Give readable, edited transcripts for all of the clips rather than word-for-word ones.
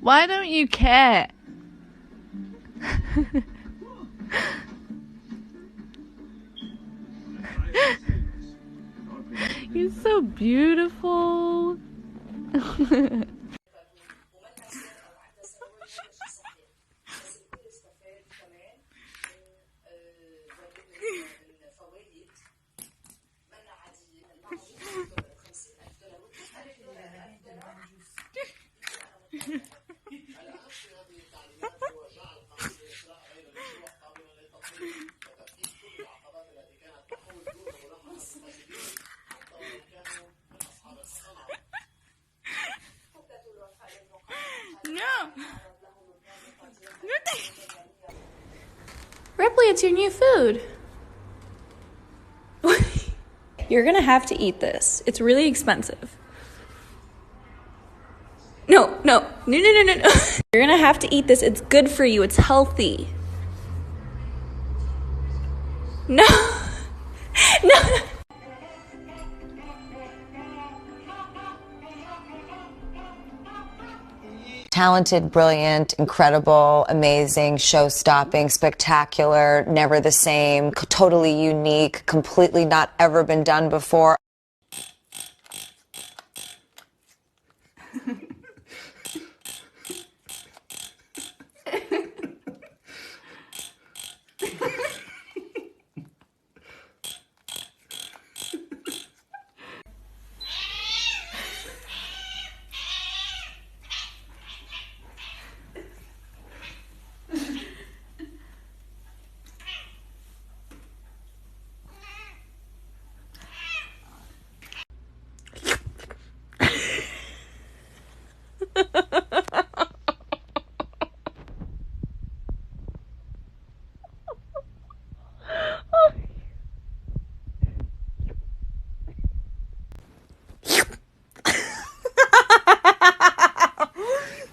Why don't you care? You're so beautiful. Ripley, it's your new food. You're gonna have to eat this. It's really expensive. No. You're gonna have to eat this. It's good for you. It's healthy. No. Talented, brilliant, incredible, amazing, show-stopping, spectacular, never the same, totally unique, completely not ever been done before.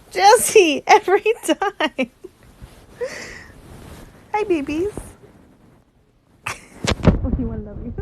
Jesse, every time. Hi, babies. Oh, you want to love you?